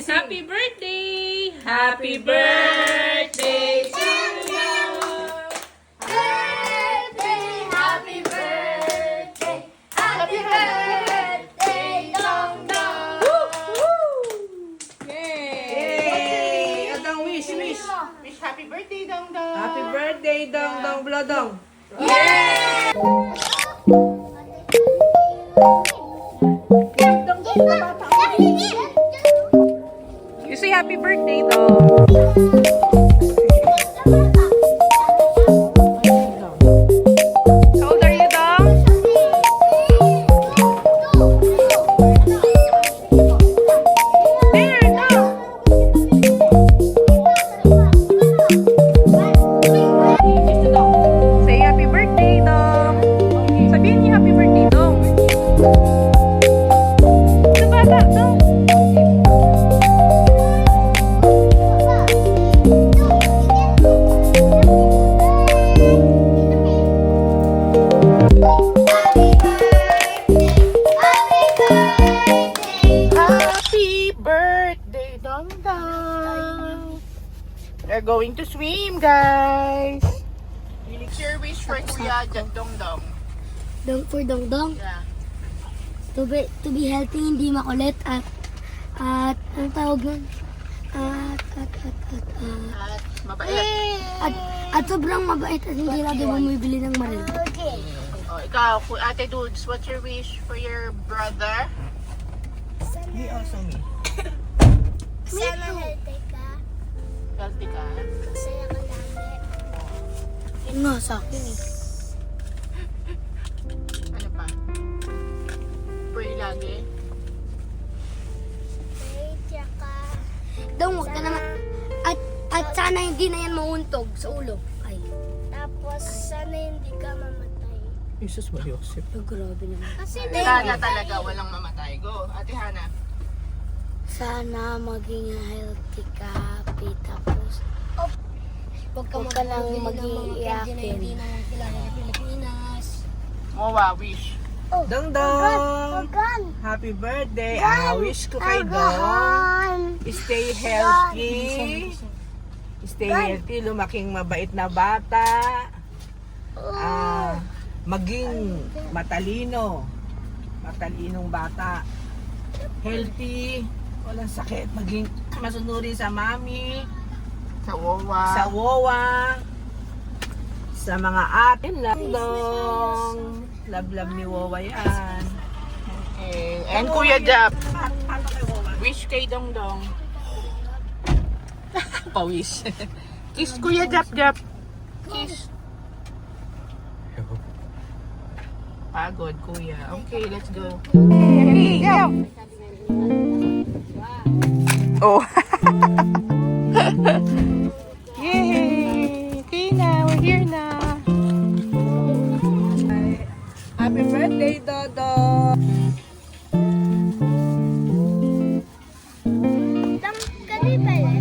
Happy birthday! Happy birthday to you! Happy birthday, happy birthday, Dong Dong. Yay! Adong wish. Wish happy birthday, Dong Dong. Happy birthday, Dong Dong Blodong. Yay! You say happy birthday, Dong. How old are you, Dong? There, Dong. Say happy birthday, Dong. Sabihin niyo happy birthday, Dong. Sa bata, Dong. Happy birthday, Dong Dong. We're going to swim, guys. What's your wish for Kuya Dong Dong? For Dong Dong, Yeah. to be healthy, hindi makulit at ang tawag nun? At mabait. At sobrang mabait at hindi lagi bumibili ng maril. Oh, ikaw, Ate Dudes, what's your wish for your brother? Me also me. Sana healthy ka, Healthy ka? masaya ka lagi. Yun nga sa akin eh. Ano pa? Pray lagi. Dong, wag ka naman. At sana hindi na yan mauntog sa ulo. Ay. Tapos, sana hindi ka mamatay. Jesus Mariosep. Oh, grabe naman. Kasi Sana talaga walang mamatay. Go, Ate Hana. sana maging healthy ka, happy, tapos huwag ka lang maging iyakin. Mowa, wish. Dong Dong! Happy birthday! Wish ko kay Dong. Stay healthy. Stay healthy. Lumaking mabait na bata. Maging matalino. Matalinong bata. Healthy. Walang sakit. Maging masunuri sa mami. Sa Wowa. Sa wowa. Sa mga atin. Dong. Love ni wowa yan. Okay. And Kuya Jap. Paano kay wowa? Wish kay Dong Dong. Pa-wish. Kiss Kuya Jap Jap. Kiss. Pagod, Kuya. Okay, let's go. Hey, go! Oh. Yay! Okay na, we're here na. Happy birthday, Dodo! Kami pala.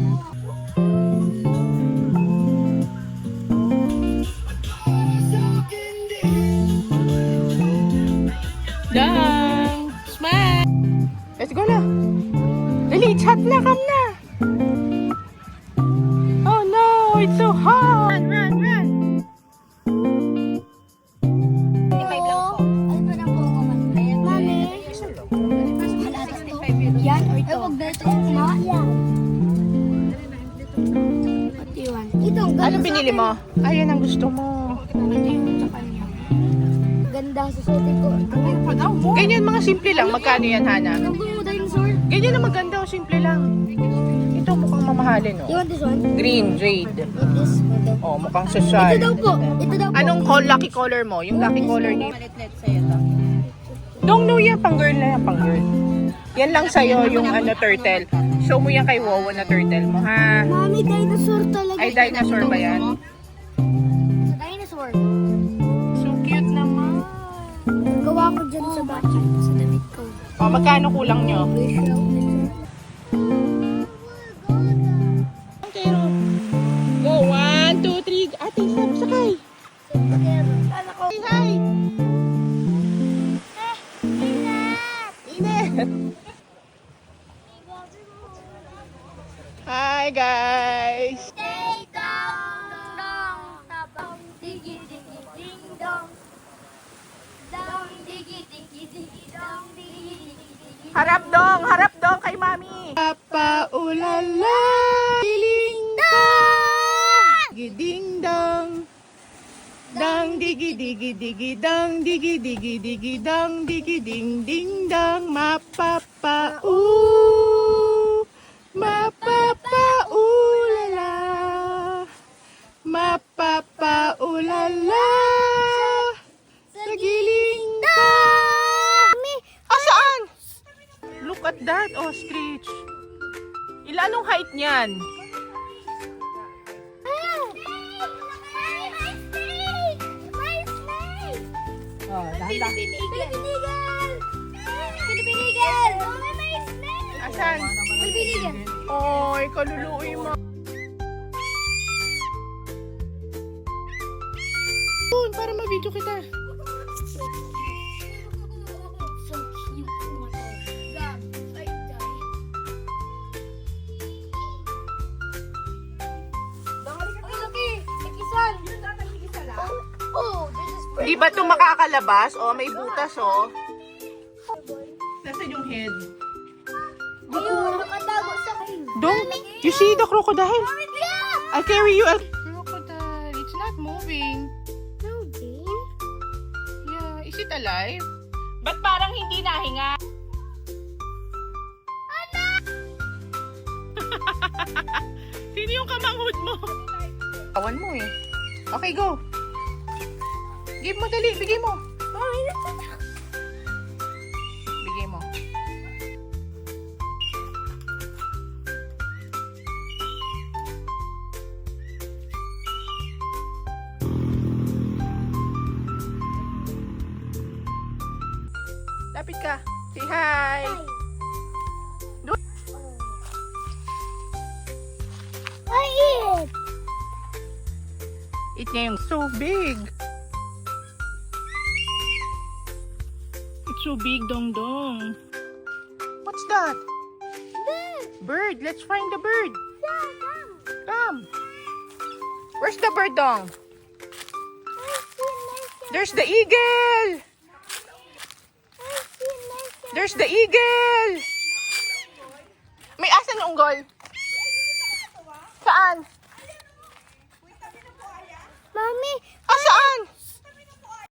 Dang! Smile! Let's go na! Dali, chat na, come na! Oh no, it's so hot! Run, run, run! Mami. Yan or ito? Huwag na ito. Yan. Pati yan. Ito, ang ganda Anong binili mo? Ayan ang gusto mo. Ito yung sa kanya. Ganda sa suti ko. Ganyan, mga simple lang. Magkano yan, Hana? Ang gusto mo dinosaur? Ganyan na maganda o simple lang. Ito mukhang mamahalin, You oh. want this one? Green, jade. Want this? Ito. Oh, mukhang Ito social. daw po. Ito daw po. Anong lucky color mo? Yung lucky color ni... Don't know yan, pang girl na yan, pang girl. Yan lang sa'yo, yung ano, turtle. Show mo yan kay Wowo na turtle mo, ha? Mami, dinosaur talaga. Ay, dinosaur ba yan? Dinosaur. So cute naman. Gawa ko dyan sa bathroom. Sa damit ko. Oh, magkano kulang nyo? Go, 1, 2, 3. Ate, sakay. Say hi. Init. Hi guys! Ding dong, dong, tabang, digi digi ding dong. Dong, digi digi digi dong, digi digi digi. Harap dong kay mami! Papa ulala, diling dong, ding dong. Dang digi digi digi dang digi digi digi dang digi ding ding dang mapapa ulala mapapa ulala sa giling ka. Saan? Look at that ostrich. Ilan ang height niyan? Oh, dahan-dahan. Philippine Eagle! Philippine Eagle! May snake! Asan? Philippine Eagle! Oy, kaluluoy mo. Yun, para ma-video kita. So cute. God, I die. Laki! Ikisan! Oh, this is Di ba ito makakalabas? Oh, may butas, oh. Nasaan yung head? Ayun, nakatago sa akin. Don't, you see the crocodile? Yeah! I'll carry you. Crocodile, it's not moving. No, Dean. Yeah, is it alive? Ba't parang hindi nahinga? Sino yung kamanghod mo? Awan mo eh. Okay, go. Give mo, dali. Bigay mo. Bigay mo. Lapit ka. Say hi. I eat. It named so big. It's so big, Dong Dong. What's that? Bird. Let's find the bird. Come. Where's the bird, Dong? There's the eagle. There's the eagle. May asan yung unggoy? Saan? Mommy,